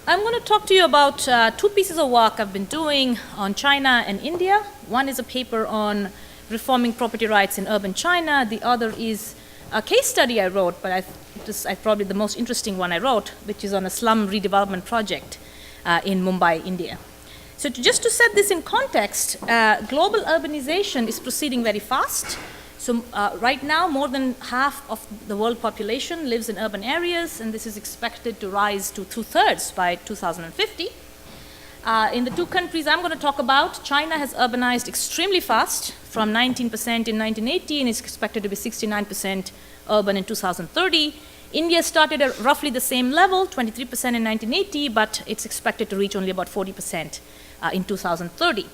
I'm going to talk to you about two pieces of work I've been doing on China and India. One is a paper on reforming property rights in urban China. The other is a case study I wrote, but probably the most interesting one I wrote, which is on a slum redevelopment project in Mumbai, India. So just to set this in context, global urbanization is proceeding very fast. So right now, more than half of the world population lives in urban areas, and this is expected to rise to 2/3 by 2050. In the two countries I'm going to talk about, China has urbanized extremely fast, from 19% in 1980, and is expected to be 69% urban in 2030. India started at roughly the same level, 23% in 1980, but it's expected to reach only about 40% in 2030.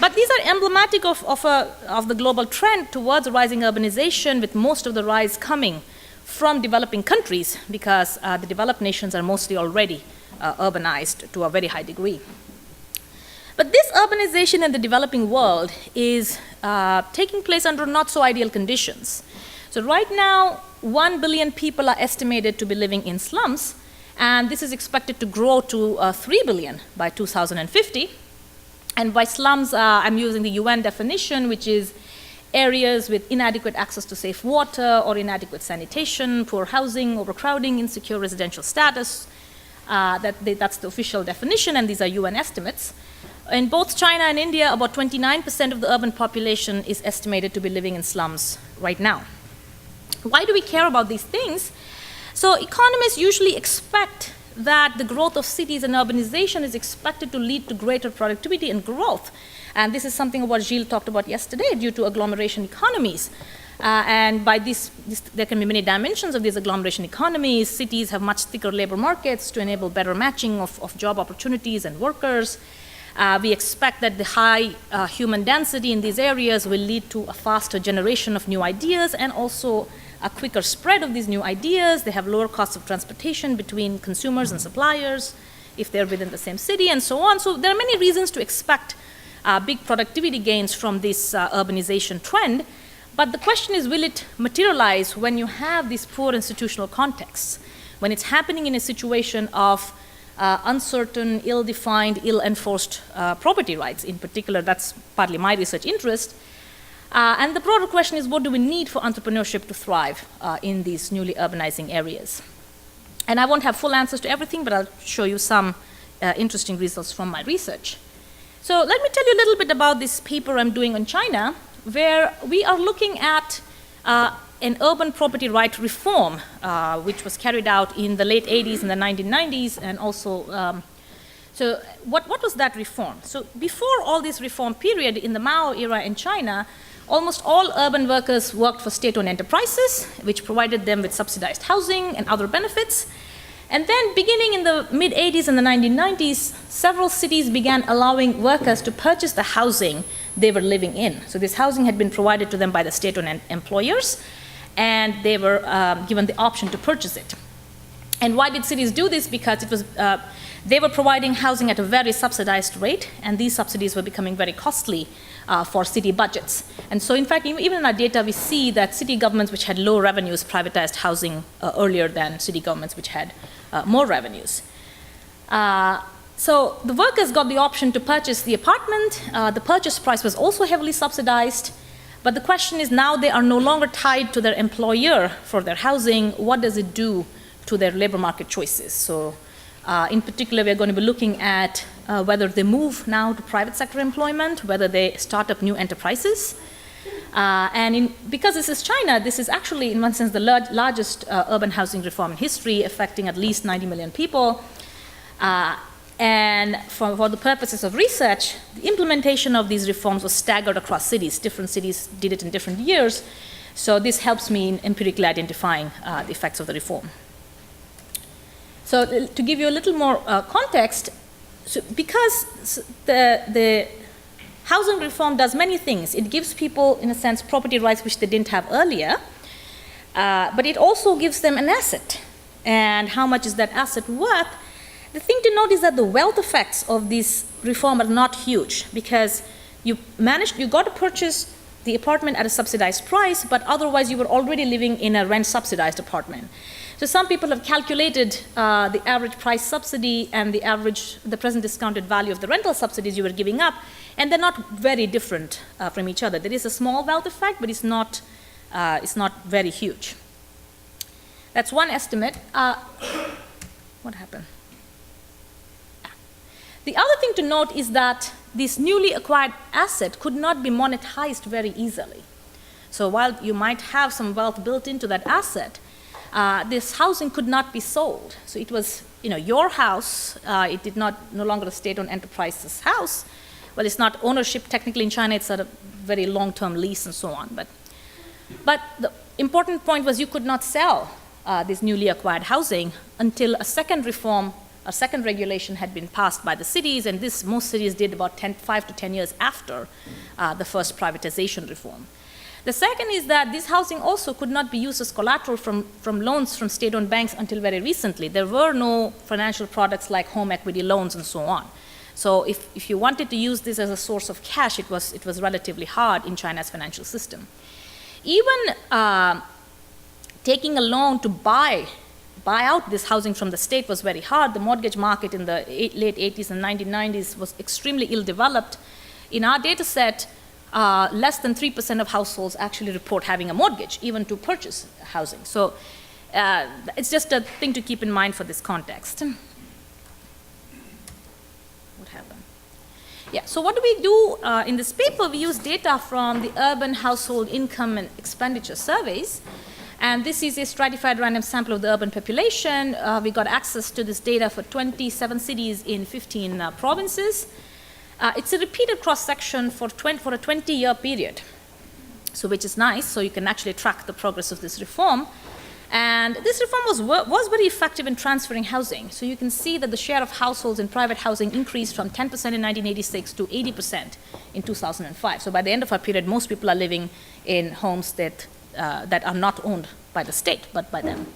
But these are emblematic of the global trend towards rising urbanization, with most of the rise coming from developing countries, because the developed nations are mostly already urbanized to a very high degree. But this urbanization in the developing world is taking place under not so ideal conditions. So right now, 1 billion people are estimated to be living in slums, and this is expected to grow to 3 billion by 2050. And by slums, I'm using the UN definition, which is areas with inadequate access to safe water or inadequate sanitation, poor housing, overcrowding, insecure residential status. That's the official definition, and these are UN estimates. In both China and India, about 29% of the urban population is estimated to be living in slums right now. Why do we care about these things? So economists usually expect that the growth of cities and urbanization is expected to lead to greater productivity and growth. And this is something what Gilles talked about yesterday, due to agglomeration economies. And by this, there can be many dimensions of these agglomeration economies. Cities have much thicker labor markets to enable better matching of job opportunities and workers. We expect that the high human density in these areas will lead to a faster generation of new ideas, and also a quicker spread of these new ideas. They have lower costs of transportation between consumers and suppliers if they're within the same city, and so on. So there are many reasons to expect big productivity gains from this urbanization trend. But the question is, will it materialize when you have these poor institutional contexts, when it's happening in a situation of uncertain, ill-defined, ill-enforced property rights? In particular, that's partly my research interest. And the broader question is, what do we need for entrepreneurship to thrive in these newly urbanizing areas? And I won't have full answers to everything, but I'll show you some interesting results from my research. So let me tell you a little bit about this paper I'm doing on China, where we are looking at an urban property right reform, which was carried out in the late 80s and the 1990s, and also so what was that reform? So before all this reform period, in the Mao era in China, almost all urban workers worked for state-owned enterprises, which provided them with subsidized housing and other benefits. And then beginning in the mid-80s and the 1990s, several cities began allowing workers to purchase the housing they were living in. So this housing had been provided to them by the state-owned employers, and they were given the option to purchase it. And why did cities do this? Because it was they were providing housing at a very subsidized rate, and these subsidies were becoming very costly for city budgets. And so, in fact, even in our data, we see that city governments which had low revenues privatized housing earlier than city governments which had more revenues. So the workers got the option to purchase the apartment. The purchase price was also heavily subsidized. But the question is, now they are no longer tied to their employer for their housing. What does it do to their labor market choices? So in particular, we're going to be looking at whether they move now to private sector employment, whether they start up new enterprises. Because this is China, this is actually, in one sense, the largest urban housing reform in history, affecting at least 90 million people. And for the purposes of research, the implementation of these reforms was staggered across cities. Different cities did it in different years. So this helps me in empirically identifying the effects of the reform. So to give you a little more context, so because the housing reform does many things. It gives people, in a sense, property rights which they didn't have earlier, but it also gives them an asset. And how much is that asset worth? The thing to note is that the wealth effects of this reform are not huge, because you got to purchase the apartment at a subsidized price, but otherwise you were already living in a rent-subsidized apartment. So So some people have calculated the average price subsidy and the present discounted value of the rental subsidies you were giving up, and they're not very different from each other. There is a small wealth effect, but it's not very huge. That's one estimate. What happened? The other thing to note is that this newly acquired asset could not be monetized very easily. So while you might have some wealth built into that asset, this housing could not be sold. So it was, your house. It did no longer a state-owned enterprise's house. Well, it's not ownership technically in China. It's a very long-term lease and so on. But the important point was you could not sell this newly acquired housing until a second regulation had been passed by the cities, and this most cities did about 5 to 10 years after the first privatization reform. The second is that this housing also could not be used as collateral from loans from state-owned banks until very recently. There were no financial products like home equity loans and so on. So if you wanted to use this as a source of cash, it was relatively hard in China's financial system. Even taking a loan to buy out this housing from the state was very hard. The mortgage market in the late 80s and 1990s was extremely ill-developed. In our data set, less than 3% of households actually report having a mortgage, even to purchase housing. So it's just a thing to keep in mind for this context. What happened? Yeah, so what do we do in this paper? We use data from the urban household income and expenditure surveys. And this is a stratified random sample of the urban population. We got access to this data for 27 cities in 15 provinces. It's a repeated cross-section for a 20-year period, so which is nice, so you can actually track the progress of this reform. And this reform was very effective in transferring housing. So you can see that the share of households in private housing increased from 10% in 1986 to 80% in 2005. So by the end of our period, most people are living in homes that are not owned by the state, but by them.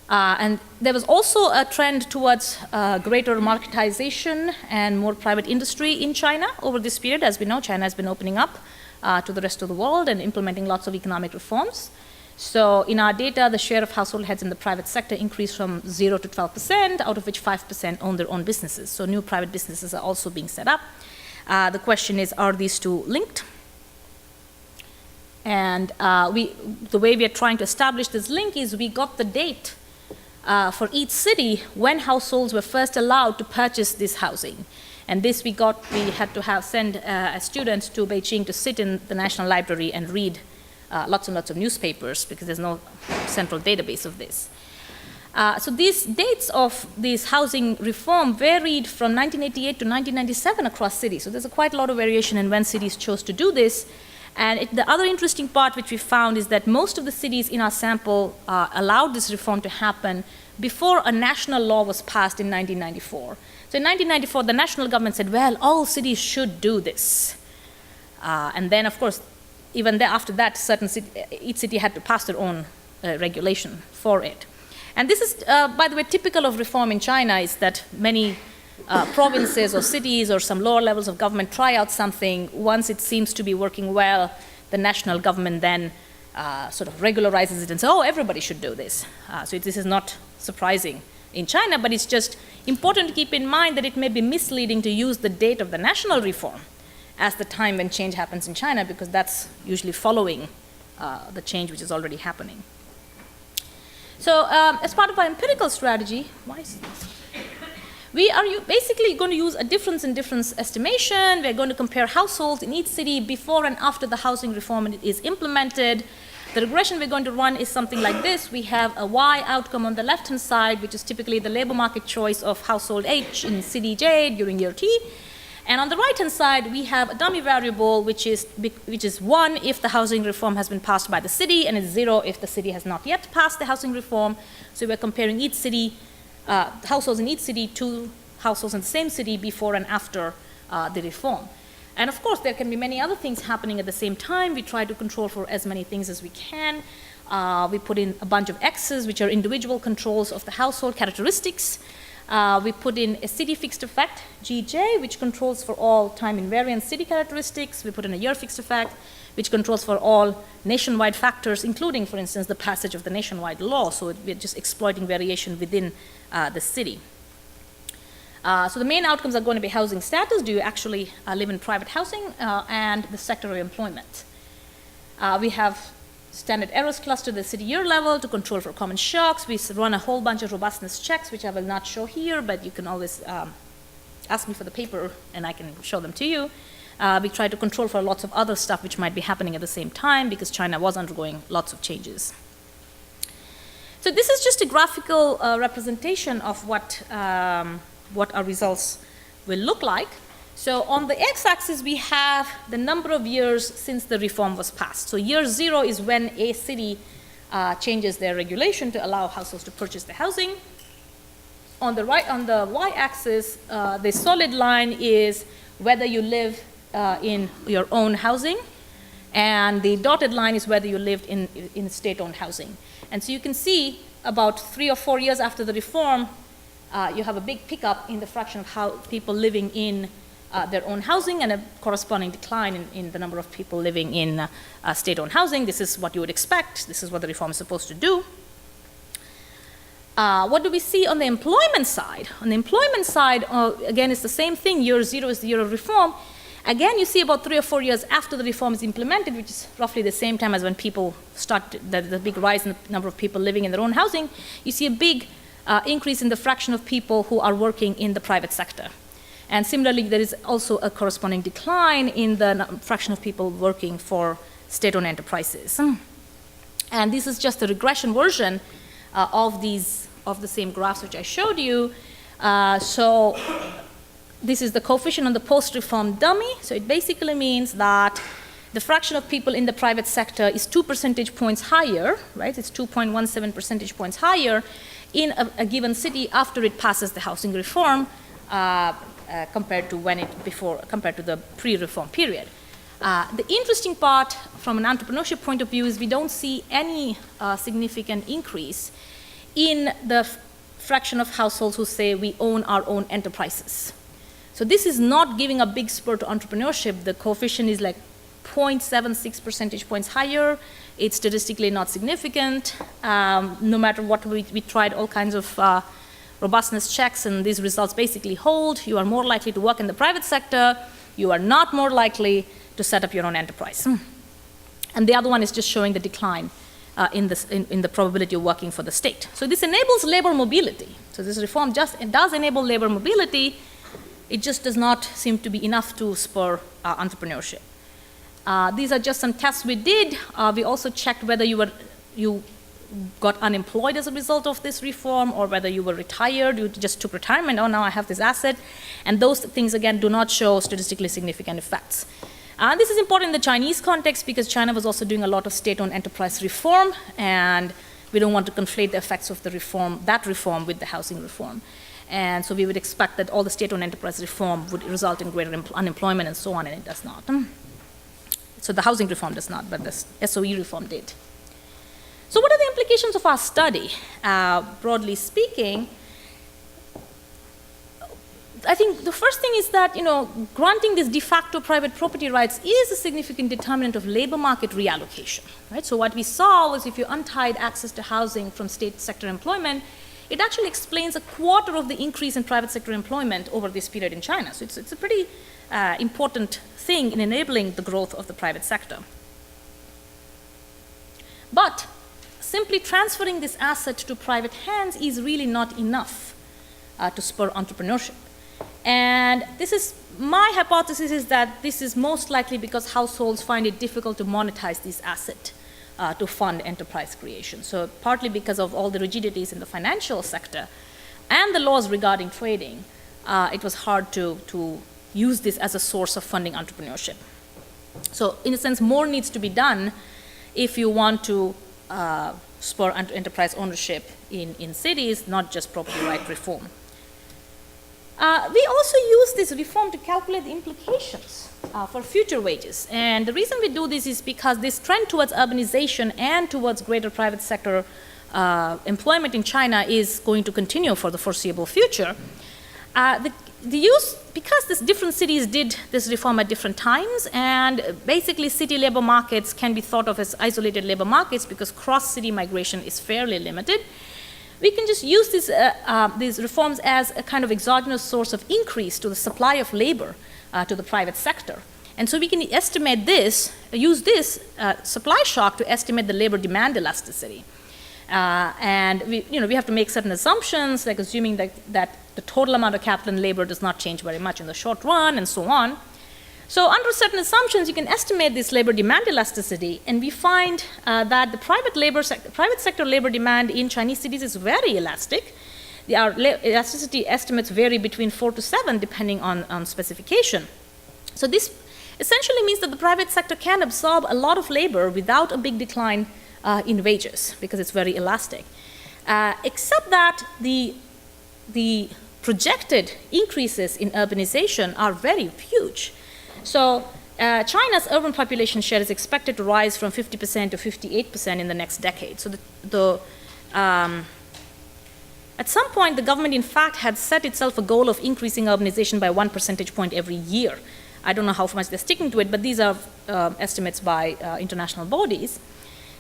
And there was also a trend towards greater marketization and more private industry in China over this period. As we know, China has been opening up to the rest of the world and implementing lots of economic reforms. So in our data, the share of household heads in the private sector increased from 0 to 12%, out of which 5% own their own businesses. So new private businesses are also being set up. The question is, are these two linked? And the way we are trying to establish this link is we got the date for each city when households were first allowed to purchase this housing. And this we had to send a student to Beijing to sit in the National Library and read lots and lots of newspapers because there's no central database of this. So these dates of this housing reform varied from 1988 to 1997 across cities. So there's quite a lot of variation in when cities chose to do this. And the other interesting part which we found is that most of the cities in our sample allowed this reform to happen before a national law was passed in 1994. So in 1994, the national government said, well, all cities should do this. And then, of course, even after that, each city had to pass their own regulation for it. And this is, by the way, typical of reform in China is that many provinces or cities or some lower levels of government try out something. Once it seems to be working well, the national government then sort of regularizes it and says, oh, everybody should do this. So this is not surprising in China, but it's just important to keep in mind that it may be misleading to use the date of the national reform as the time when change happens in China, because that's usually following the change which is already happening. So as part of our empirical strategy, why is this? We are basically going to use a difference in difference estimation. We're going to compare households in each city before and after the housing reform is implemented. The regression we're going to run is something like this. We have a Y outcome on the left-hand side, which is typically the labor market choice of household H in city J during year T. And on the right-hand side, we have a dummy variable, which is 1 if the housing reform has been passed by the city, and it's 0 if the city has not yet passed the housing reform. So we're comparing each city, households in each city to households in the same city before and after the reform. And of course, there can be many other things happening at the same time. We try to control for as many things as we can. We put in a bunch of X's, which are individual controls of the household characteristics. We put in a city fixed effect, GJ, which controls for all time invariant city characteristics. We put in a year fixed effect. which controls for all nationwide factors, including, for instance, the passage of the nationwide law. So we're just exploiting variation within the city. So the main outcomes are going to be housing status. Do you actually live in private housing? And the sector of employment. We have standard errors cluster at the city year level to control for common shocks. We run a whole bunch of robustness checks, which I will not show here, but you can always ask me for the paper and I can show them to you. We try to control for lots of other stuff which might be happening at the same time because China was undergoing lots of changes. So this is just a graphical representation of what our results will look like. So on the x-axis, we have the number of years since the reform was passed. So year 0 is when a city changes their regulation to allow households to purchase the housing. On the right, on the y-axis, the solid line is whether you live in your own housing, and the dotted line is whether you lived in state-owned housing. And so you can see about 3 or 4 years after the reform, you have a big pickup in the fraction of how people living in their own housing and a corresponding decline in the number of people living in state-owned housing. This is what you would expect. This is what the reform is supposed to do. What do we see on the employment side? On the employment side, again, it's the same thing. Year 0 is the year of reform. Again, you see about 3 or 4 years after the reform is implemented, which is roughly the same time as when people start, the big rise in the number of people living in their own housing, you see a big increase in the fraction of people who are working in the private sector. And similarly, there is also a corresponding decline in the fraction of people working for state-owned enterprises. And this is just a regression version of the same graphs which I showed you. So this is the coefficient on the post-reform dummy. So it basically means that the fraction of people in the private sector is 2 percentage points higher, right? It's 2.17 percentage points higher in a given city after it passes the housing reform compared to the pre-reform period. The interesting part from an entrepreneurship point of view is we don't see any significant increase in the fraction of households who say we own our own enterprises. So this is not giving a big spur to entrepreneurship. The coefficient is like 0.76 percentage points higher. It's statistically not significant. No matter what, we tried all kinds of robustness checks, and these results basically hold. You are more likely to work in the private sector. You are not more likely to set up your own enterprise. And the other one is just showing the decline in the probability of working for the state. So this enables labor mobility. So this reform it does enable labor mobility. It just does not seem to be enough to spur entrepreneurship. These are just some tests we did. We also checked whether you got unemployed as a result of this reform, or whether you were retired, you just took retirement, oh, now I have this asset. And those things, again, do not show statistically significant effects. This is important in the Chinese context because China was also doing a lot of state-owned enterprise reform, and we don't want to conflate the effects of that reform with the housing reform. And so we would expect that all the state-owned enterprise reform would result in greater unemployment and so on, and it does not. So the housing reform does not, but the SOE reform did. So what are the implications of our study? Broadly speaking, I think the first thing is that, granting this de facto private property rights is a significant determinant of labor market reallocation, right? So what we saw was if you untied access to housing from state sector employment, it actually explains a quarter of the increase in private sector employment over this period in China. So it's a pretty important thing in enabling the growth of the private sector. But simply transferring this asset to private hands is really not enough to spur entrepreneurship. And this is, my hypothesis is that this is most likely because households find it difficult to monetize this asset to fund enterprise creation. So partly because of all the rigidities in the financial sector and the laws regarding trading, it was hard to use this as a source of funding entrepreneurship. So in a sense, more needs to be done if you want to spur enterprise ownership in cities, not just property right reform. We also use this reform to calculate the implications for future wages. And the reason we do this is because this trend towards urbanization and towards greater private sector employment in China is going to continue for the foreseeable future. Because these different cities did this reform at different times, and basically city labor markets can be thought of as isolated labor markets because cross-city migration is fairly limited, we can just use these reforms as a kind of exogenous source of increase to the supply of labor to the private sector. And so we can estimate this, use this supply shock to estimate the labor demand elasticity. And we have to make certain assumptions, like assuming that the total amount of capital and labor does not change very much in the short run, and so on. So under certain assumptions, you can estimate this labor demand elasticity, and we find that the private sector labor demand in Chinese cities is very elastic. Our elasticity estimates vary between 4 to 7, depending on specification. So this essentially means that the private sector can absorb a lot of labor without a big decline in wages, because it's very elastic. Except that the projected increases in urbanization are very huge. So China's urban population share is expected to rise from 50% to 58% in the next decade. So at some point, the government, in fact, had set itself a goal of increasing urbanization by 1 percentage point every year. I don't know how much they're sticking to it, but these are estimates by international bodies.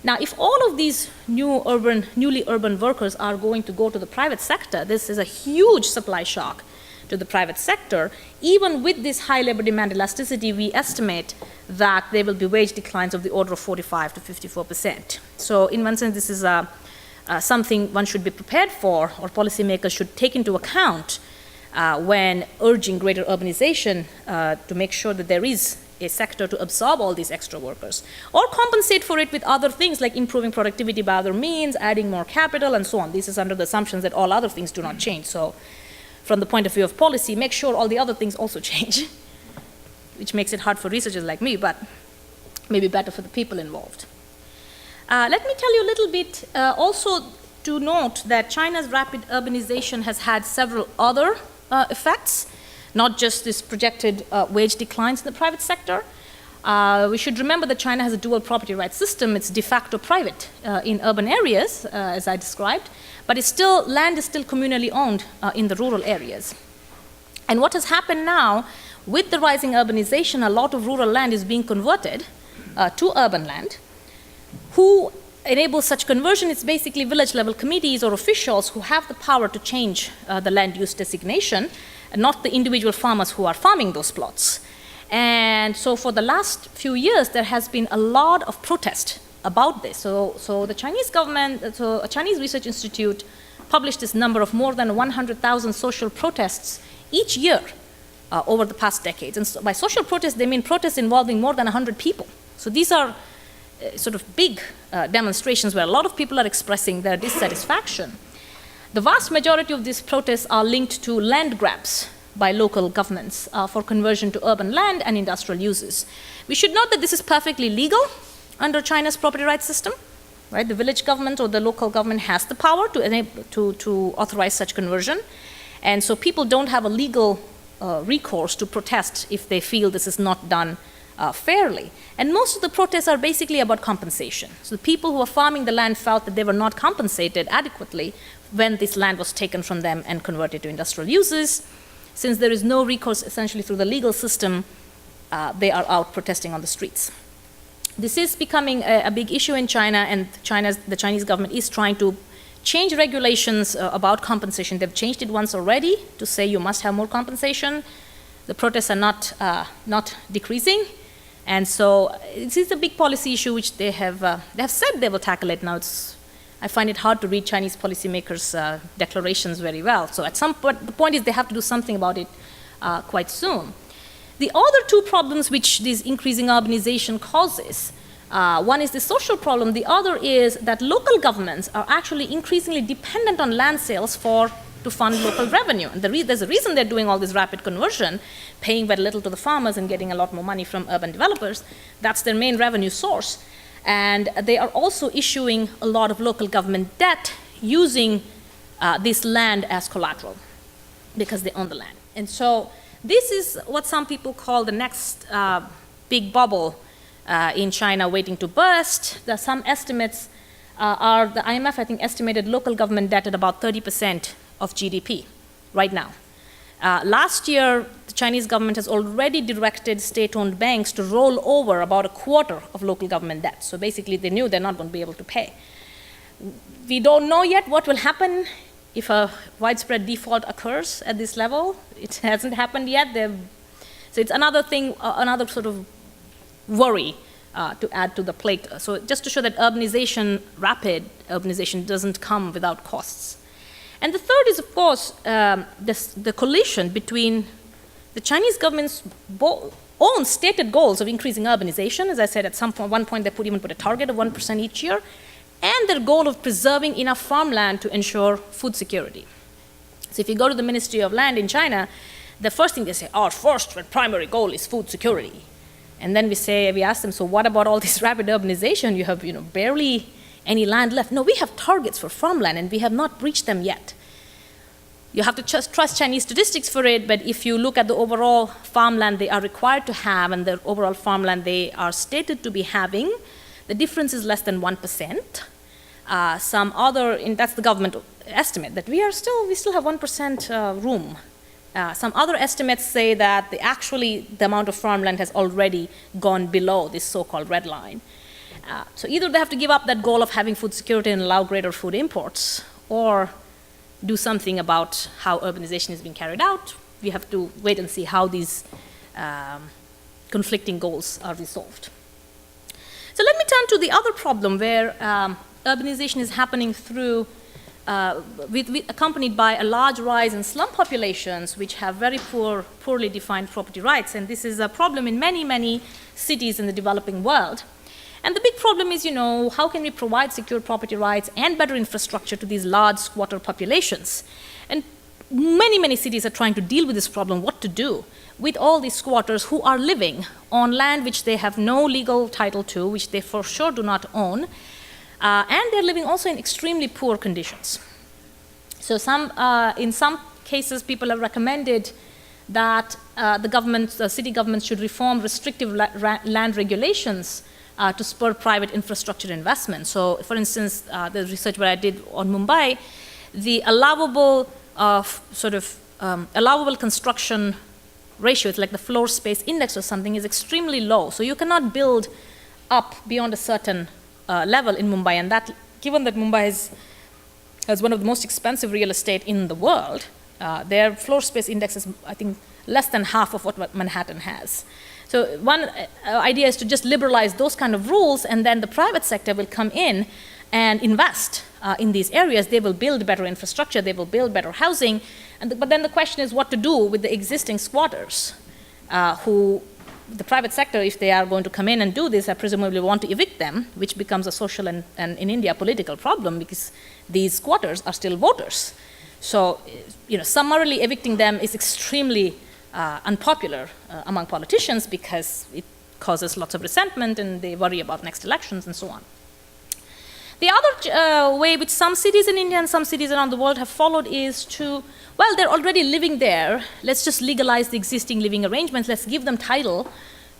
Now, if all of these newly urban workers are going to go to the private sector, this is a huge supply shock to the private sector. Even with this high labor demand elasticity, we estimate that there will be wage declines of the order of 45 to 54%. So in one sense, this is something one should be prepared for, or policymakers should take into account when urging greater urbanization to make sure that there is a sector to absorb all these extra workers, or compensate for it with other things like improving productivity by other means, adding more capital, and so on. This is under the assumptions that all other things do not change. So from the point of view of policy, make sure all the other things also change, which makes it hard for researchers like me, but maybe better for the people involved. Let me tell you a little bit also to note that China's rapid urbanization has had several other effects, not just this projected wage declines in the private sector. We should remember that China has a dual property rights system. It's de facto private in urban areas, as I described, but land is still communally owned in the rural areas. And what has happened now, with the rising urbanization, a lot of rural land is being converted to urban land. Who enables such conversion? It's basically village-level committees or officials who have the power to change the land use designation, and not the individual farmers who are farming those plots. And so for the last few years, there has been a lot of protest about this. So the Chinese government, so a Chinese research institute published this number of more than 100,000 social protests each year over the past decades. And so by social protests, they mean protests involving more than 100 people. So these are sort of big demonstrations where a lot of people are expressing their dissatisfaction. The vast majority of these protests are linked to land grabs by local governments for conversion to urban land and industrial uses. We should note that this is perfectly legal under China's property rights system. Right? The village government or the local government has the power to authorize such conversion. And so people don't have a legal recourse to protest if they feel this is not done fairly. And most of the protests are basically about compensation. So the people who are farming the land felt that they were not compensated adequately when this land was taken from them and converted to industrial uses. Since there is no recourse essentially through the legal system, they are out protesting on the streets. This is becoming a big issue in China, and the Chinese government is trying to change regulations about compensation. They've changed it once already to say you must have more compensation. The protests are not decreasing. And so this is a big policy issue which they have said they will tackle it. Now I find it hard to read Chinese policymakers' declarations very well. So at some point, the point is they have to do something about it quite soon. The other two problems which this increasing urbanization causes, one is the social problem. The other is that local governments are actually increasingly dependent on land sales to fund local revenue. And there's a reason they're doing all this rapid conversion, paying very little to the farmers and getting a lot more money from urban developers. That's their main revenue source. And they are also issuing a lot of local government debt using this land as collateral because they own the land. And so this is what some people call the next big bubble in China waiting to burst. There are some estimates the IMF, I think, estimated local government debt at about 30% of GDP right now. Last year, the Chinese government has already directed state-owned banks to roll over about a quarter of local government debt. So basically, they knew they're not going to be able to pay. We don't know yet what will happen if a widespread default occurs at this level. It hasn't happened yet. So it's another thing, another sort of worry to add to the plate. So just to show that rapid urbanization doesn't come without costs. And the third is, of course, the collision between the Chinese government's own stated goals of increasing urbanization. As I said, at one point, they even put a target of 1% each year, and their goal of preserving enough farmland to ensure food security. So if you go to the Ministry of Land in China, the first thing they say, our first and primary goal is food security. And then we ask them, so what about all this rapid urbanization? You have barely any land left. No, we have targets for farmland, and we have not reached them yet. You have to just trust Chinese statistics for it, but if you look at the overall farmland they are required to have and the overall farmland they are stated to be having, the difference is less than 1%. That's the government estimate, that we still have 1% room. Some other estimates say that the amount of farmland has already gone below this so-called red line. So either they have to give up that goal of having food security and allow greater food imports, or do something about how urbanization is being carried out. We have to wait and see how these conflicting goals are resolved. So let me turn to the other problem where urbanization is happening through accompanied by a large rise in slum populations, which have very poorly defined property rights. And this is a problem in many, many cities in the developing world. And the big problem is, how can we provide secure property rights and better infrastructure to these large squatter populations? And many, many cities are trying to deal with this problem, what to do with all these squatters who are living on land which they have no legal title to, which they for sure do not own, and they're living also in extremely poor conditions. So in some cases, people have recommended that the city governments should reform restrictive land regulations to spur private infrastructure investment. So, for instance, the research that I did on Mumbai, the allowable construction ratio, it's like the floor space index or something, is extremely low. So you cannot build up beyond a certain level in Mumbai, and that, given that Mumbai has one of the most expensive real estate in the world, their floor space index is, I think, less than half of what Manhattan has. So one idea is to just liberalize those kind of rules, and then the private sector will come in and invest in these areas. They will build better infrastructure, they will build better housing, but then the question is what to do with the existing squatters who the private sector, if they are going to come in and do this, I presumably want to evict them, which becomes a social and in India, political problem, because these squatters are still voters. So, summarily evicting them is extremely unpopular among politicians because it causes lots of resentment and they worry about next elections and so on. The other way which some cities in India and some cities around the world have followed is to, they're already living there, let's just legalize the existing living arrangements, let's give them title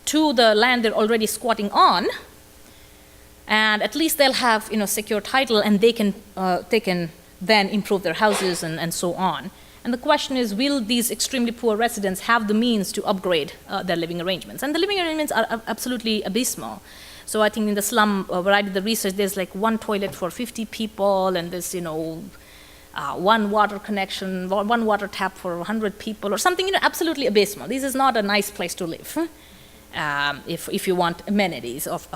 to the land they're already squatting on, and at least they'll have secure title, and they can then improve their houses and so on. And the question is, will these extremely poor residents have the means to upgrade their living arrangements? And the living arrangements are absolutely abysmal. So I think in the slum where I did the research, there's like one toilet for 50 people, and there's one water connection, one water tap for 100 people, or something absolutely abysmal. This is not a nice place to live if you want amenities of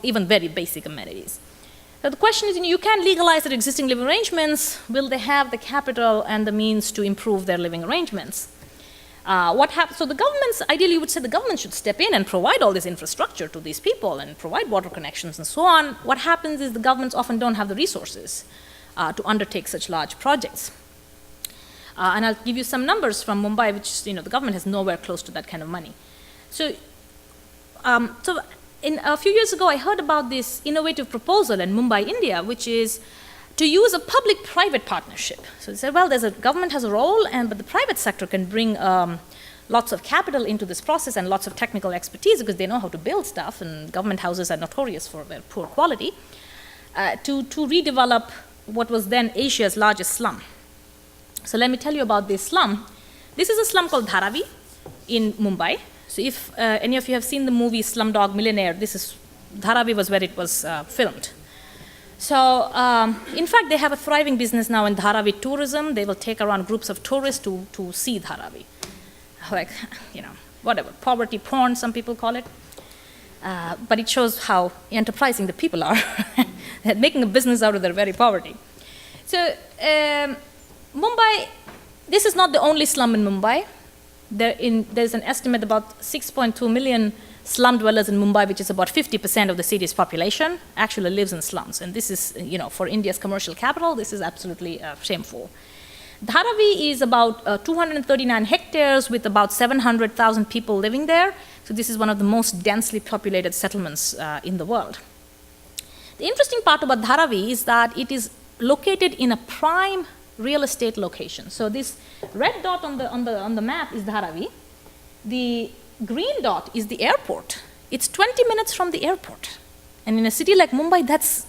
even very basic amenities. So the question is, you can legalize their existing living arrangements. Will they have the capital and the means to improve their living arrangements? What happens? So the governments, ideally, you would say the government should step in and provide all this infrastructure to these people and provide water connections and so on. What happens is the governments often don't have the resources to undertake such large projects. And I'll give you some numbers from Mumbai, which the government has nowhere close to that kind of money. So in a few years ago, I heard about this innovative proposal in Mumbai, India, which is to use a public-private partnership. So they said, the government has a role, but the private sector can bring lots of capital into this process and lots of technical expertise because they know how to build stuff, and government houses are notorious for their poor quality, to redevelop what was then Asia's largest slum. So let me tell you about this slum, This is a slum called Dharavi in Mumbai. So if any of you have seen the movie Slumdog Millionaire, Dharavi was where it was filmed. So in fact, they have a thriving business now in Dharavi tourism. They will take around groups of tourists to see Dharavi. Like, whatever, poverty porn, some people call it. But it shows how enterprising the people are, making a business out of their very poverty. So Mumbai, this is not the only slum in Mumbai. There's an estimate about 6.2 million slum dwellers in Mumbai, which is about 50% of the city's population, actually lives in slums. And this is, for India's commercial capital, this is absolutely shameful. Dharavi is about 239 hectares with about 700,000 people living there. So this is one of the most densely populated settlements in the world. The interesting part about Dharavi is that it is located in a prime real estate location. So this red dot on the map is Dharavi. The green dot is the airport. It's 20 minutes from the airport. And in a city like Mumbai, that's,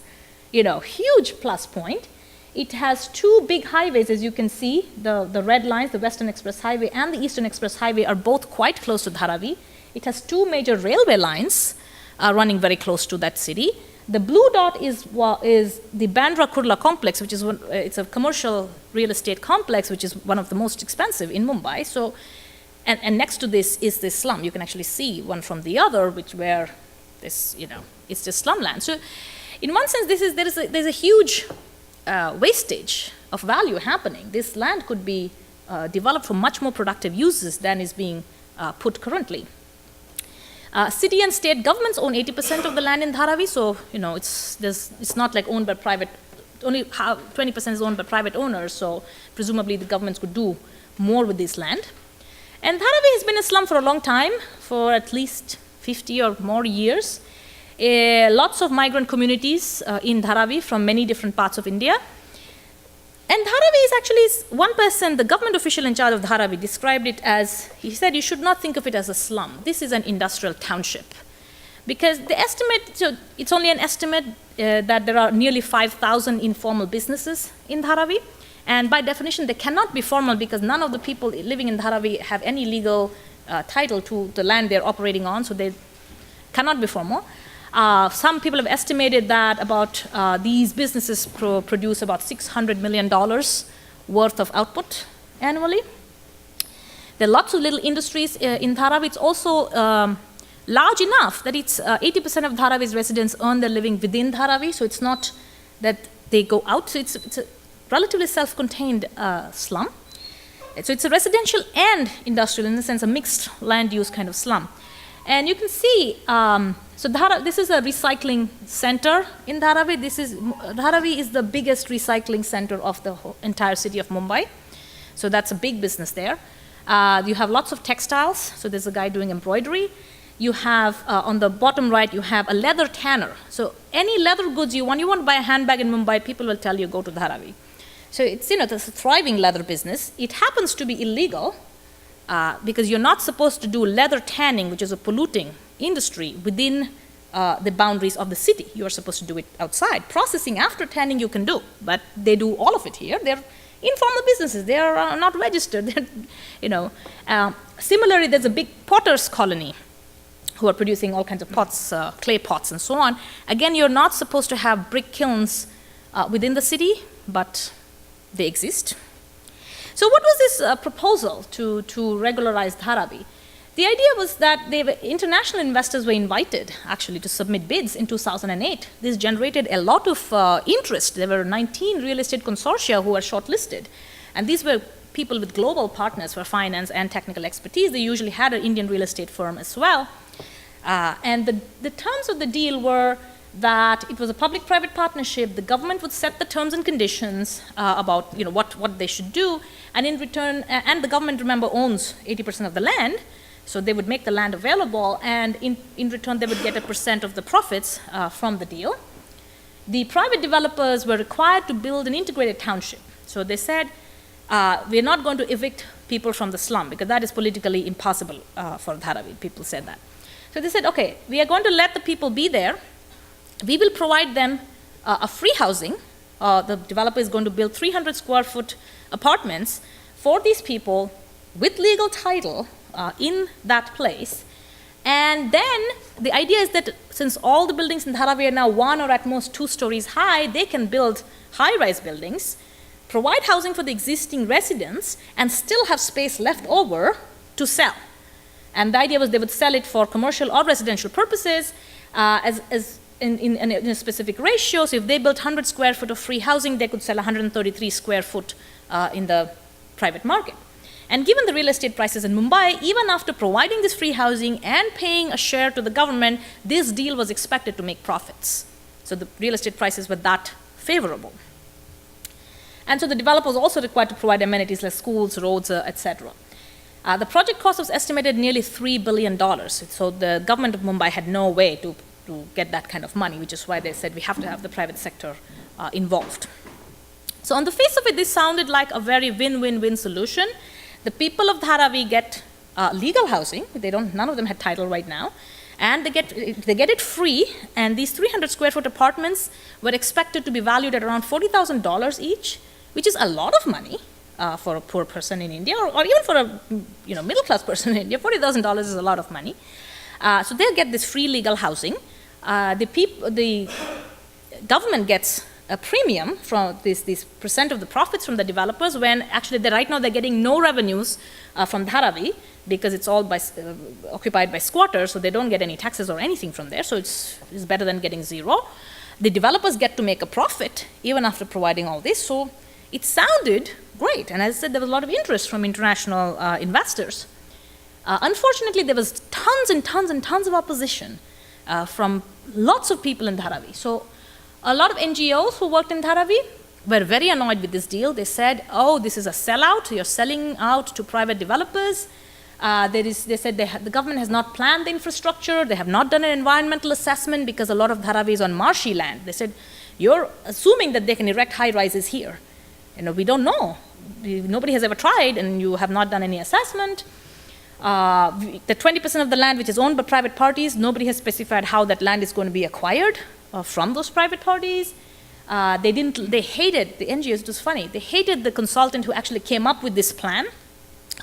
huge plus point. It has two big highways, as you can see. The red lines, the Western Express Highway and the Eastern Express Highway, are both quite close to Dharavi. It has two major railway lines running very close to that city. The blue dot is the Bandra Kurla complex, which is it's a commercial real estate complex, which is one of the most expensive in Mumbai. So, and next to this is this slum. You can actually see one from the other, where this, it's just slumland. So, in one sense, there's a huge wastage of value happening. This land could be developed for much more productive uses than is being put currently. City and state governments own 80% of the land in Dharavi, so it's not like owned by private. Only 20% is owned by private owners, so presumably the governments could do more with this land. And Dharavi has been a slum for a long time, for at least 50 or more years. Lots of migrant communities in Dharavi from many different parts of India. And Dharavi is actually, one person, the government official in charge of Dharavi, described it as, he said, you should not think of it as a slum. This is an industrial township. Because the estimate, so it's only an estimate that there are nearly 5,000 informal businesses in Dharavi. And by definition, they cannot be formal because none of the people living in Dharavi have any legal title to the land they're operating on, so they cannot be formal. Some people have estimated that about these businesses produce about $600 million worth of output annually. There are lots of little industries in Dharavi. It's also large enough that it's 80% of Dharavi's residents earn their living within Dharavi, so it's not that they go out. So it's a relatively self-contained slum. So it's a residential and industrial, in the sense, a mixed land use kind of slum. And you can see, so this is a recycling center in Dharavi. Dharavi is the biggest recycling center of the entire city of Mumbai. So that's a big business there. You have lots of textiles. So there's a guy doing embroidery. You have, on the bottom right, you have a leather tanner. So any leather goods you want to buy a handbag in Mumbai, people will tell you, go to Dharavi. So it's, there's a thriving leather business. It happens to be illegal because you're not supposed to do leather tanning, which is a polluting industry, within the boundaries of the city. You are supposed to do it outside. Processing after tanning you can do, but they do all of it here. They're informal businesses. They are not registered. Similarly, there's a big potter's colony who are producing all kinds of pots, clay pots and so on. Again, you're not supposed to have brick kilns within the city, but they exist. So what was this proposal to regularize Dharavi? The idea was that international investors were invited, actually, to submit bids in 2008. This generated a lot of interest. There were 19 real estate consortia who were shortlisted. And these were people with global partners for finance and technical expertise. They usually had an Indian real estate firm as well. And the terms of the deal were that it was a public-private partnership. The government would set the terms and conditions about what they should do. And in return, and the government, remember, owns 80% of the land. So they would make the land available, and in return, they would get a % of the profits from the deal. The private developers were required to build an integrated township. So they said, we're not going to evict people from the slum, because that is politically impossible for Dharavi. People said that. So they said, okay, we are going to let the people be there. We will provide them a free housing. The developer is going to build 300 square foot apartments for these people with legal title in that place. And then the idea is that since all the buildings in Dharavi are now 1 or at most 2 stories high, they can build high-rise buildings, provide housing for the existing residents, and still have space left over to sell. And the idea was they would sell it for commercial or residential purposes in a specific ratio. So if they built 100 square foot of free housing, they could sell 133 square foot in the private market. And given the real estate prices in Mumbai, even after providing this free housing and paying a share to the government, this deal was expected to make profits. So the real estate prices were that favorable. And so the developer was also required to provide amenities like schools, roads, etc. The project cost was estimated nearly $3 billion. So the government of Mumbai had no way to get that kind of money, which is why they said we have to have the private sector involved. So on the face of it, this sounded like a very win-win-win solution. The people of Dharavi get legal housing. None of them had title right now. And they get it free. And these 300 square foot apartments were expected to be valued at around $40,000 each, which is a lot of money for a poor person in India, or even for a middle-class person in India. $40,000 is a lot of money. So they'll get this free legal housing. The government gets a premium from this percent of the profits from the developers, when actually right now they're getting no revenues from Dharavi because it's all occupied by squatters, so they don't get any taxes or anything from there, so it's better than getting zero. The developers get to make a profit even after providing all this, so it sounded great. And as I said, there was a lot of interest from international investors. Unfortunately, there was tons and tons and tons of opposition from lots of people in Dharavi. So a lot of NGOs who worked in Dharavi were very annoyed with this deal. They said, oh, this is a sellout. You're selling out to private developers. They said the government has not planned the infrastructure. They have not done an environmental assessment because a lot of Dharavi is on marshy land. They said, you're assuming that they can erect high-rises here. We don't know. Nobody has ever tried, and you have not done any assessment. The 20% of the land which is owned by private parties, nobody has specified how that land is going to be acquired from those private parties. They hated the NGOs. It was funny. They hated the consultant who actually came up with this plan,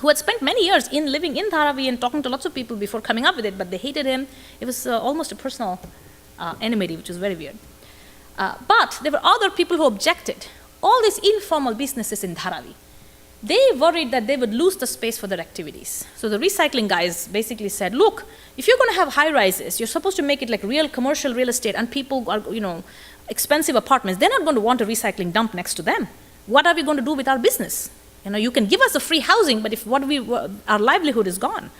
who had spent many years living in Dharavi and talking to lots of people before coming up with it, but they hated him. It was almost a personal enmity, which was very weird. But there were other people who objected. All these informal businesses in Dharavi, they worried that they would lose the space for their activities. So the recycling guys basically said, look, if you're going to have high-rises, you're supposed to make it like real commercial real estate, and people are, expensive apartments, they're not going to want a recycling dump next to them. What are we going to do with our business? You can give us a free housing, but if our livelihood is gone,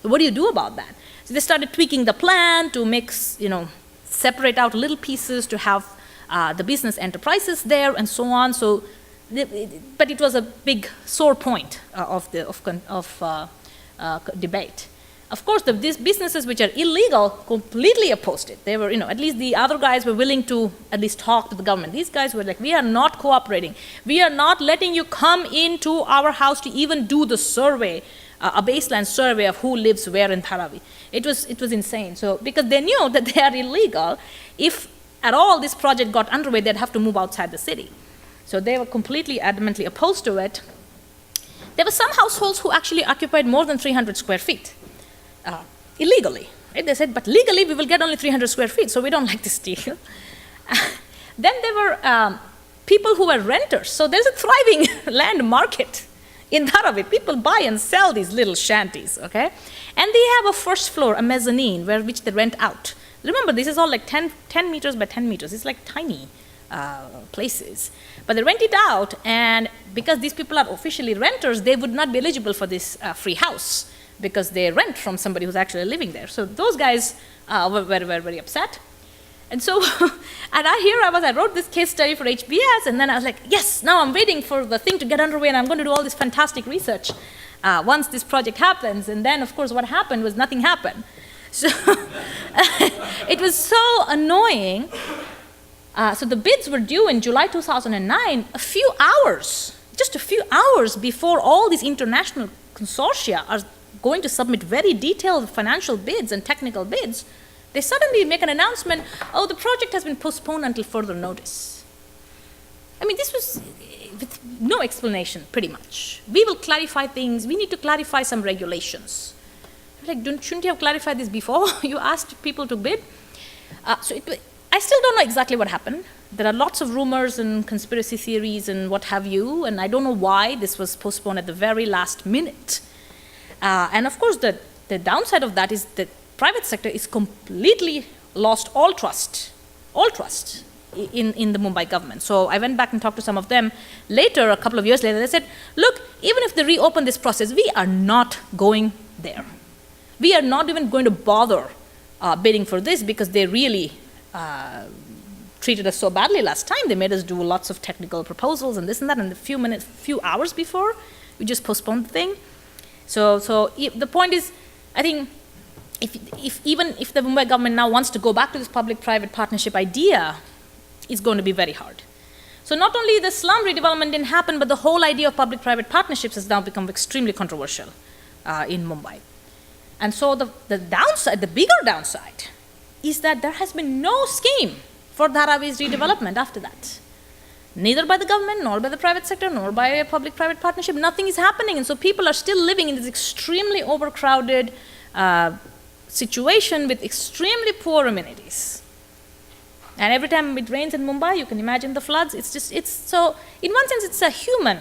so what do you do about that? So they started tweaking the plan to make, separate out little pieces to have the business enterprises there and so on. So, but it was a big sore point of debate. Of course, these businesses which are illegal completely opposed it. They were, at least the other guys were willing to at least talk to the government. These guys were like, we are not cooperating. We are not letting you come into our house to even do the survey, a baseline survey of who lives where in Dharavi. It was insane. So, because they knew that they are illegal, if at all this project got underway, they'd have to move outside the city. So they were completely adamantly opposed to it. There were some households who actually occupied more than 300 square feet. Illegally. Right? They said, but legally we will get only 300 square feet, so we don't like this deal. Then there were people who were renters. So there's a thriving land market in Dharavi. People buy and sell these little shanties, okay? And they have a first floor, a mezzanine, which they rent out. Remember, this is all like 10 meters by 10 meters. It's like tiny places. But they rent it out, and because these people are officially renters, they would not be eligible for this free house, because they rent from somebody who's actually living there. So those guys were very upset. And so, I wrote this case study for HBS, and then I was like, yes, now I'm waiting for the thing to get underway, and I'm going to do all this fantastic research once this project happens. And then, of course, what happened was nothing happened. So it was so annoying. So the bids were due in July 2009, just a few hours before all these international consortia are going to submit very detailed financial bids and technical bids. They suddenly make an announcement, oh, the project has been postponed until further notice. I mean, this was with no explanation, pretty much. We will clarify things. We need to clarify some regulations. Like, shouldn't you have clarified this before you asked people to bid? I still don't know exactly what happened. There are lots of rumors and conspiracy theories and what have you, and I don't know why this was postponed at the very last minute. And of course, the downside of that is the private sector is completely lost all trust in the Mumbai government. So I went back and talked to some of them later, a couple of years later. They said, look, even if they reopen this process, we are not going there. We are not even going to bother bidding for this because they really treated us so badly last time. They made us do lots of technical proposals and this and that, and a few hours before, we just postponed the thing. So the point is, I think, even if the Mumbai government now wants to go back to this public-private partnership idea, it's going to be very hard. So not only the slum redevelopment didn't happen, but the whole idea of public-private partnerships has now become extremely controversial in Mumbai. And so the downside, the bigger downside, is that there has been no scheme for Dharavi's redevelopment after that. Neither by the government, nor by the private sector, nor by a public-private partnership. Nothing is happening, and so people are still living in this extremely overcrowded situation with extremely poor amenities. And every time it rains in Mumbai, you can imagine the floods. So in one sense, it's a human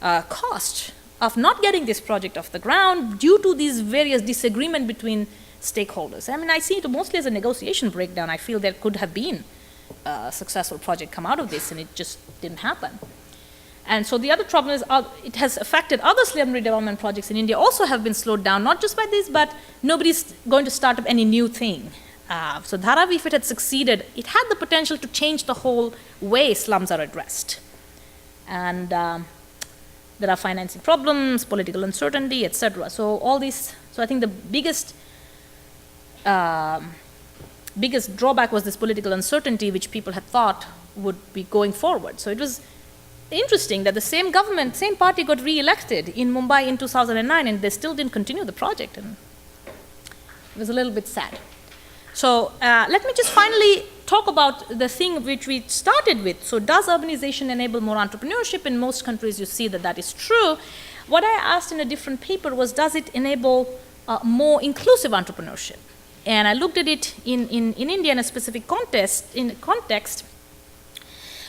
cost of not getting this project off the ground due to these various disagreement between stakeholders. I mean, I see it mostly as a negotiation breakdown. I feel there could have been a successful project come out of this, and it just didn't happen. And so the other problem is it has affected other slum redevelopment projects in India also have been slowed down, not just by this, but nobody's going to start up any new thing. So Dharavi, if it had succeeded, it had the potential to change the whole way slums are addressed. And there are financing problems, political uncertainty, etc. So all these, so I think the biggest drawback was this political uncertainty, which people had thought would be going forward. So it was interesting that the same government, same party got re-elected in Mumbai in 2009, and they still didn't continue the project, and it was a little bit sad. So let me just finally talk about the thing which we started with. So does urbanization enable more entrepreneurship? In most countries you see that that is true. What I asked in a different paper was, does it enable more inclusive entrepreneurship? And I looked at it in India in a specific context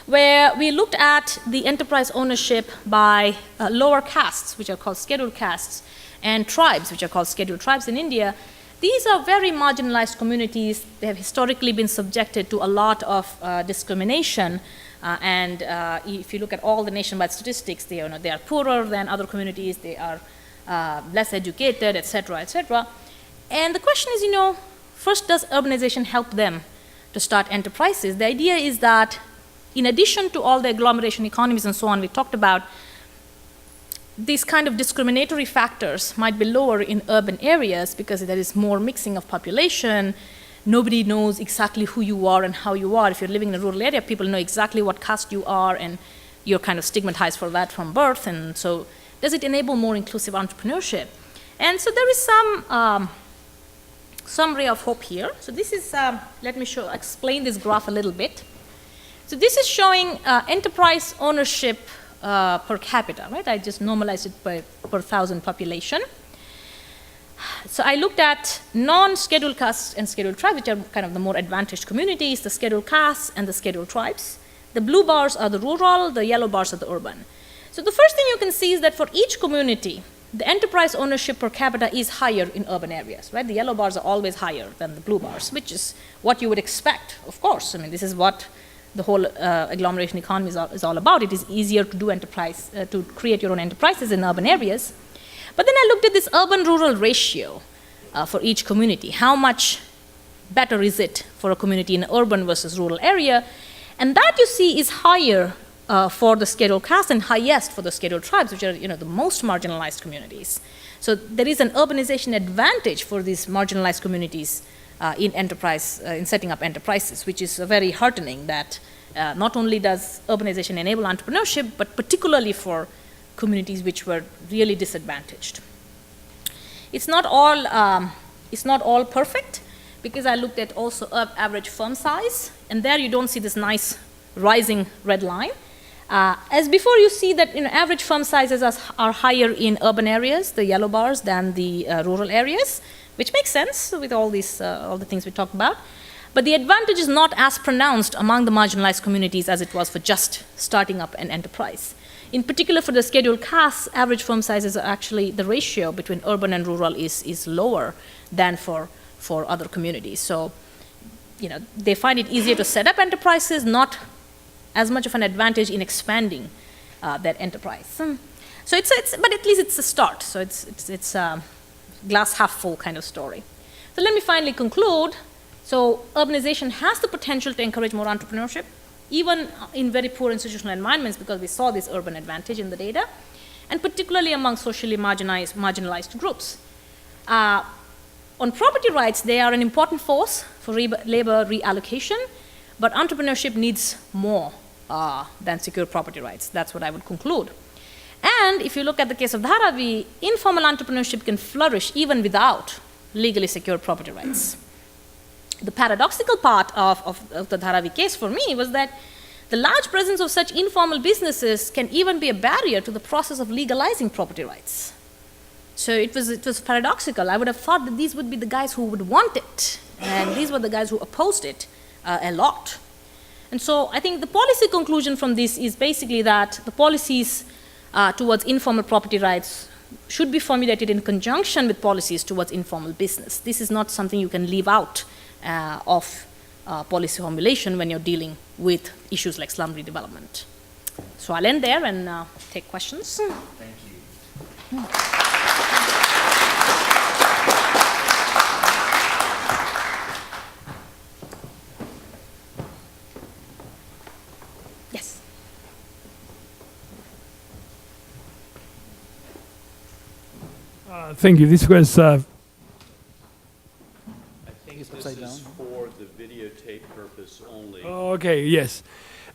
where we looked at the enterprise ownership by lower castes, which are called scheduled castes, and tribes, which are called scheduled tribes in India. These are very marginalized communities. They have historically been subjected to a lot of discrimination. And if you look at all the nationwide statistics, they are poorer than other communities. They are less educated, et cetera, et cetera. And the question is, first, does urbanization help them to start enterprises? The idea is that in addition to all the agglomeration economies and so on we talked about, these kind of discriminatory factors might be lower in urban areas because there is more mixing of population. Nobody knows exactly who you are and how you are. If you're living in a rural area, people know exactly what caste you are, and you're kind of stigmatized for that from birth. And so does it enable more inclusive entrepreneurship? And so there is some ray of hope here. So this is, let me explain this graph a little bit. So this is showing enterprise ownership per capita, right? I just normalized it per 1,000 population. So I looked at non-scheduled castes and scheduled tribes, which are kind of the more advantaged communities, the scheduled castes and the scheduled tribes. The blue bars are the rural, the yellow bars are the urban. So the first thing you can see is that for each community, the enterprise ownership per capita is higher in urban areas, right? The yellow bars are always higher than the blue bars, which is what you would expect, of course. I mean, this is what the whole agglomeration economy is all about. It is easier to do enterprise, to create your own enterprises in urban areas. But then I looked at this urban-rural ratio for each community. How much better is it for a community in an urban versus rural area? And that, you see, is higher for the scheduled castes and highest for the scheduled tribes, which are the most marginalized communities. So there is an urbanization advantage for these marginalized communities in setting up enterprises, which is very heartening that not only does urbanization enable entrepreneurship, but particularly for communities which were really disadvantaged. It's not all perfect, because I looked at also average firm size, and there you don't see this nice rising red line. As before, you see that average firm sizes are higher in urban areas, the yellow bars, than the rural areas, which makes sense with all the things we talked about. But the advantage is not as pronounced among the marginalized communities as it was for just starting up an enterprise. In particular, for the scheduled castes, average firm sizes are actually, the ratio between urban and rural is lower than for other communities. So, they find it easier to set up enterprises, not as much of an advantage in expanding that enterprise. So but at least it's a start. So it's a glass half full kind of story. So let me finally conclude. So urbanization has the potential to encourage more entrepreneurship, even in very poor institutional environments, because we saw this urban advantage in the data, and particularly among socially marginalized groups. On property rights, they are an important force for labor reallocation, but entrepreneurship needs more than secure property rights. That's what I would conclude. And if you look at the case of Dharavi, informal entrepreneurship can flourish even without legally secure property rights. The paradoxical part of the Dharavi case for me was that the large presence of such informal businesses can even be a barrier to the process of legalizing property rights. So it was paradoxical. I would have thought that these would be the guys who would want it, and these were the guys who opposed it a lot. And so I think the policy conclusion from this is basically that the policies towards informal property rights should be formulated in conjunction with policies towards informal business. This is not something you can leave out of policy formulation when you're dealing with issues like slum redevelopment. So I'll end there and take questions. Thank you. Yes. Thank you. This was. I think this is for the videotape purpose only. Okay. Yes.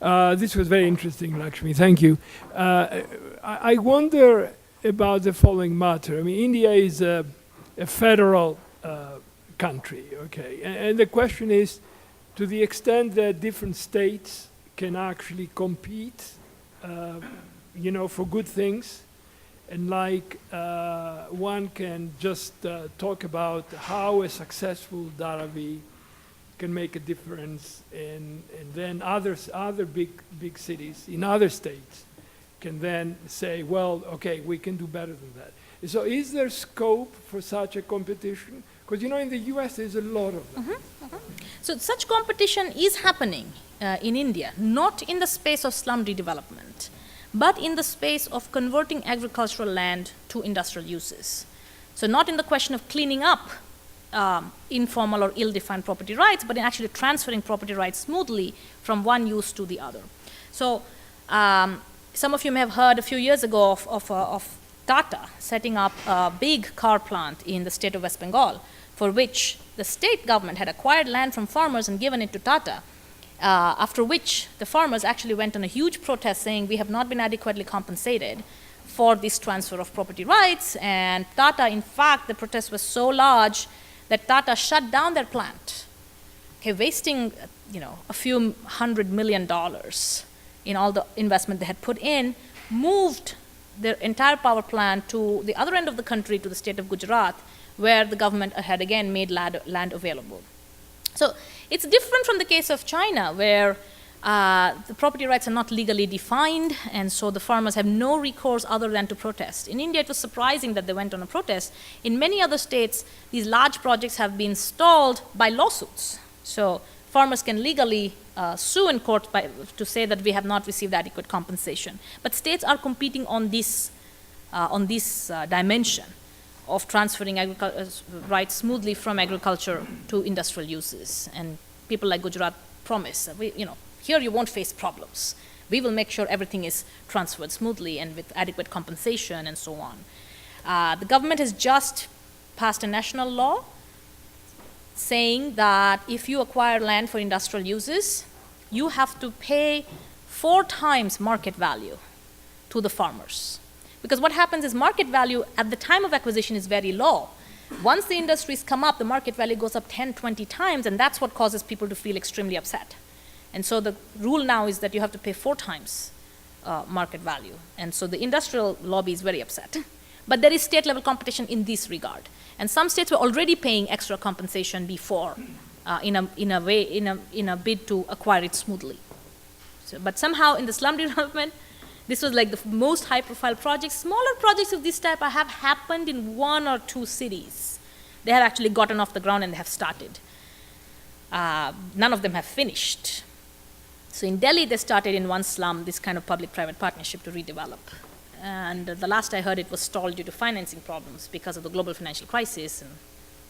This was very interesting, Lakshmi. Thank you. I wonder about the following matter. I mean, India is a federal country. Okay, and the question is, to the extent that different states can actually compete, for good things. And one can just talk about how a successful Dharavi can make a difference, and then other big cities in other states can then say, well, okay, we can do better than that. So is there scope for such a competition? Because in the US there's a lot of them. So such competition is happening in India, not in the space of slum redevelopment, but in the space of converting agricultural land to industrial uses. So not in the question of cleaning up informal or ill-defined property rights, but in actually transferring property rights smoothly from one use to the other. So some of you may have heard a few years ago of Tata setting up a big car plant in the state of West Bengal, for which the state government had acquired land from farmers and given it to Tata. After which the farmers actually went on a huge protest saying we have not been adequately compensated for this transfer of property rights, and Tata, in fact, the protest was so large that Tata shut down their plant, wasting a few $100 million in all the investment they had put in, moved their entire power plant to the other end of the country, to the state of Gujarat, where the government had again made land available. So it's different from the case of China, where the property rights are not legally defined, and so the farmers have no recourse other than to protest. In India, it was surprising that they went on a protest. In many other states, these large projects have been stalled by lawsuits. So farmers can legally sue in court to say that we have not received adequate compensation. But states are competing on this dimension of transferring rights smoothly from agriculture to industrial uses. And people like Gujarat promise, here you won't face problems. We will make sure everything is transferred smoothly and with adequate compensation and so on. The government has just passed a national law saying that if you acquire land for industrial uses, you have to pay 4 times market value to the farmers. Because what happens is market value at the time of acquisition is very low. Once the industries come up, the market value goes up 10, 20 times, and that's what causes people to feel extremely upset. And so the rule now is that you have to pay 4 times market value. And so the industrial lobby is very upset. But there is state level competition in this regard. And some states were already paying extra compensation before in a bid to acquire it smoothly. So, but somehow in the slum development, this was like the most high profile projects. Smaller projects of this type have happened in 1 or 2 cities. They have actually gotten off the ground and they have started. None of them have finished. So in Delhi, they started in one slum, this kind of public-private partnership to redevelop. And the last I heard, it was stalled due to financing problems because of the global financial crisis, and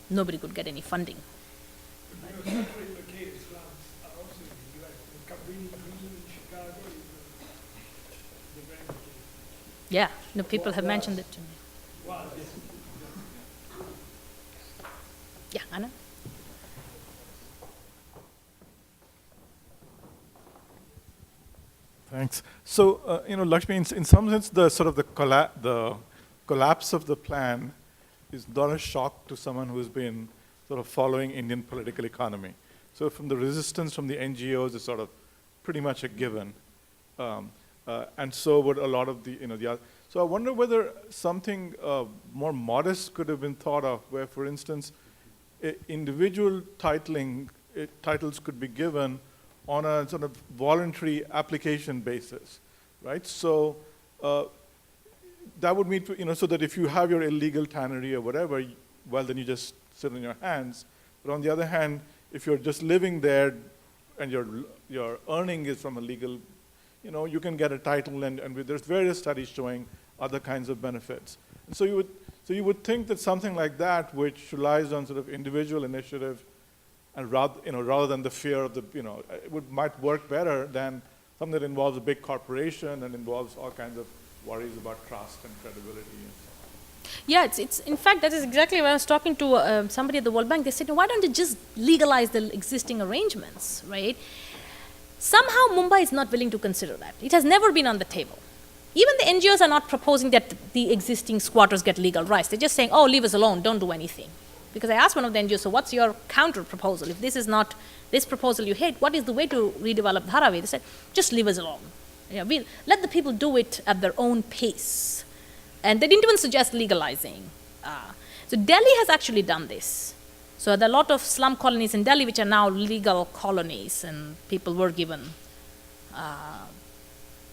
nobody could get any funding. Yeah, no, people have mentioned it to me. Yeah, Anna? Thanks. So, Lakshmi, in some sense, the sort of the collapse of the plan is not a shock to someone who's been sort of following Indian political economy. So, from the resistance from the NGOs is sort of pretty much a given, and so would a lot of the other. So, I wonder whether something more modest could have been thought of, where, for instance, individual titles could be given on a sort of voluntary application basis, right? So that would mean, so that if you have your illegal tannery or whatever, well, then you just sit on your hands. But on the other hand, if you're just living there and your earning is from a legal, you can get a title, and there's various studies showing other kinds of benefits. And so you would think that something like that, which relies on sort of individual initiative, and rather than the fear of might work better than something that involves a big corporation and involves all kinds of worries about trust and credibility. Yeah, it's in fact, that is exactly when I was talking to somebody at the World Bank. They said, why don't you just legalize the existing arrangements, right? Somehow Mumbai is not willing to consider that. It has never been on the table. Even the NGOs are not proposing that the existing squatters get legal rights. They're just saying, leave us alone, don't do anything. Because I asked one of the NGOs, so what's your counter proposal? If this is not this proposal you hate, what is the way to redevelop Dharavi? They said, just leave us alone. Let the people do it at their own pace. And they didn't even suggest legalizing. So Delhi has actually done this. So there are a lot of slum colonies in Delhi which are now legal colonies, and people were given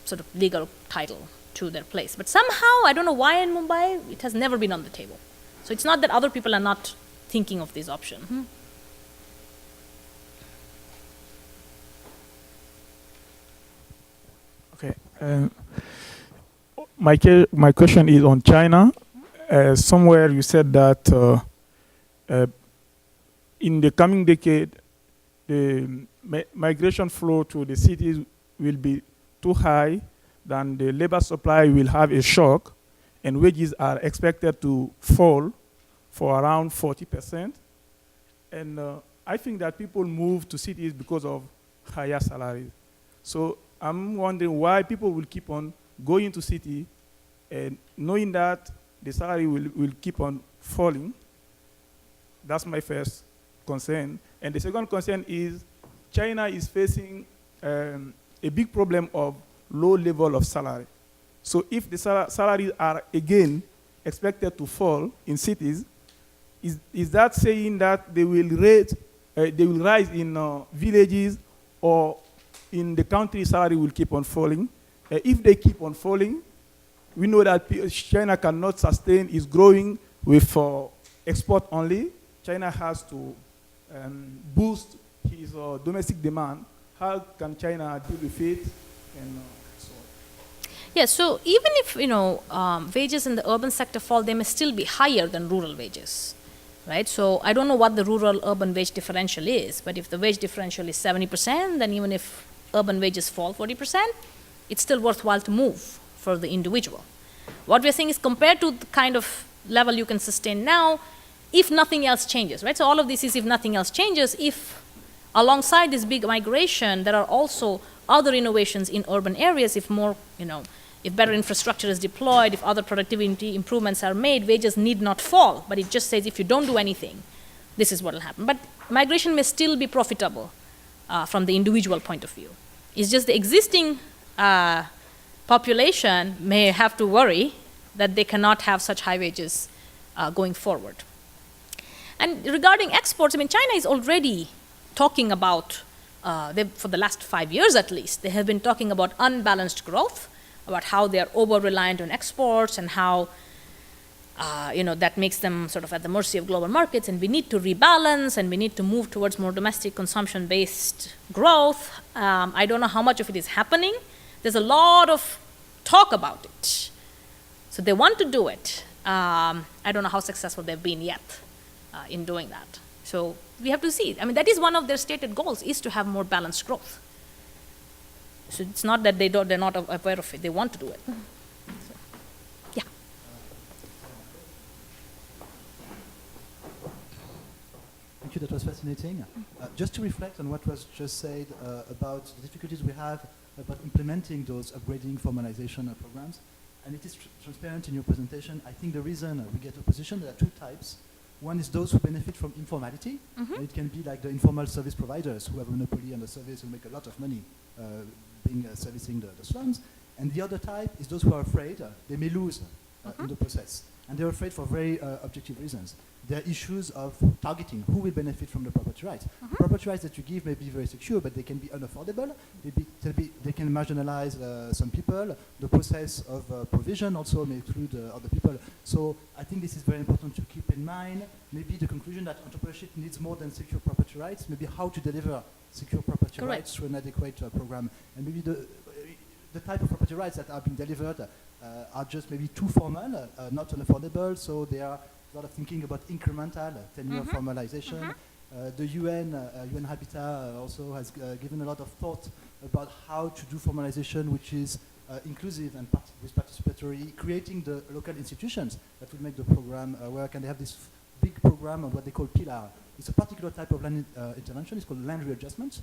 sort of legal title to their place. But somehow, I don't know why in Mumbai, it has never been on the table. So it's not that other people are not thinking of this option. Okay. My question is on China. Somewhere you said that in the coming decade, the migration flow to the cities will be too high, then the labor supply will have a shock, and wages are expected to fall for around 40%. And I think that people move to cities because of higher salaries. So I'm wondering why people will keep on going to city and knowing that the salary will keep on falling. That's my first concern. And the second concern is China is facing a big problem of low level of salary. So if the salaries are again expected to fall in cities, is that saying that they will rise in villages, or in the country salary will keep on falling? If they keep on falling, we know that China cannot sustain its growing with export only. China has to boost his domestic demand. How can China deal with it? And so on? Yeah, so even if wages in the urban sector fall, they may still be higher than rural wages. Right, so I don't know what the rural-urban wage differential is, but if the wage differential is 70%, then even if urban wages fall 40%, it's still worthwhile to move for the individual. What we're saying is, compared to the kind of level you can sustain now, if nothing else changes, right? So all of this is if nothing else changes, if alongside this big migration, there are also other innovations in urban areas, if more, if better infrastructure is deployed, if other productivity improvements are made, wages need not fall. But it just says if you don't do anything, this is what will happen. But migration may still be profitable from the individual point of view. It's just the existing population may have to worry that they cannot have such high wages going forward. And regarding exports, I mean, China is already talking about, for the last 5 years at least, they have been talking about unbalanced growth, about how they are over-reliant on exports and how that makes them sort of at the mercy of global markets, and we need to rebalance and we need to move towards more domestic consumption-based growth. I don't know how much of it is happening. There's a lot of talk about it. So they want to do it. I don't know how successful they've been yet in doing that. So we have to see. I mean, that is one of their stated goals, is to have more balanced growth. So it's not that they're not aware of it. They want to do it. So, yeah. Thank you, that was fascinating. Just to reflect on what was just said about the difficulties we have about implementing those upgrading formalization programs, and it is transparent in your presentation. I think the reason we get opposition, there are two types. One is those who benefit from informality. And it can be like the informal service providers who have a monopoly on the service and make a lot of money servicing the slums. And the other type is those who are afraid they may lose in the process. And they're afraid for very objective reasons. There are issues of targeting who will benefit from the property rights. The property rights that you give may be very secure, but they can be unaffordable. They can marginalize some people. The process of provision also may exclude other people. So I think this is very important to keep in mind. Maybe the conclusion that entrepreneurship needs more than secure property rights, maybe how to deliver secure property rights through an adequate program. And maybe the type of property rights that are being delivered are just maybe too formal, not unaffordable, so they are a lot of thinking about incremental 10-year formalization. The UN Habitat also has given a lot of thought about how to do formalization which is inclusive and participatory, creating the local institutions that will make the program work, and they have this big program of what they call pillar. It's a particular type of land intervention. It's called land readjustment,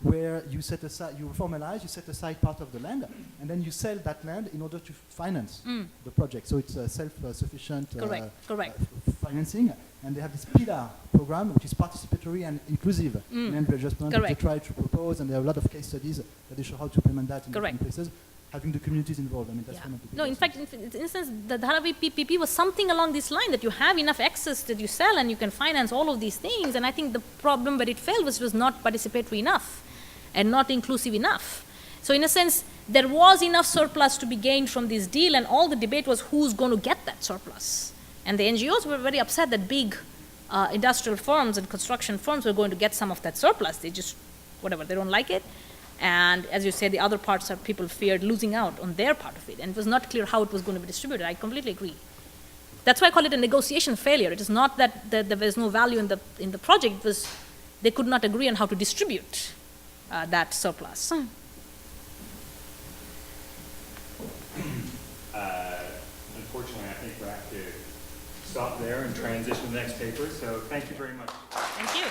where you set aside, you formalize, you set aside part of the land, and then you sell that land in order to finance the project. So it's a self-sufficient financing. And they have this pillar program, which is participatory and inclusive land readjustment that they try to propose, and there are a lot of case studies that they show how to implement that in different places. Having the communities involved. I mean, that's one of the in fact, in instance, the Dharavi PPP was something along this line, that you have enough access that you sell and you can finance all of these things. And I think the problem where it failed was not participatory enough and not inclusive enough. So in a sense, there was enough surplus to be gained from this deal, and all the debate was who's going to get that surplus. And the NGOs were very upset that big industrial firms and construction firms were going to get some of that surplus. They just, whatever, they don't like it. And as you said, the other parts of people feared losing out on their part of it, and it was not clear how it was going to be distributed. I completely agree. That's why I call it a negotiation failure. It is not that there was no value in the project. It was they could not agree on how to distribute that surplus. Unfortunately, I think we have to stop there and transition to the next paper. So thank you very much. Thank you.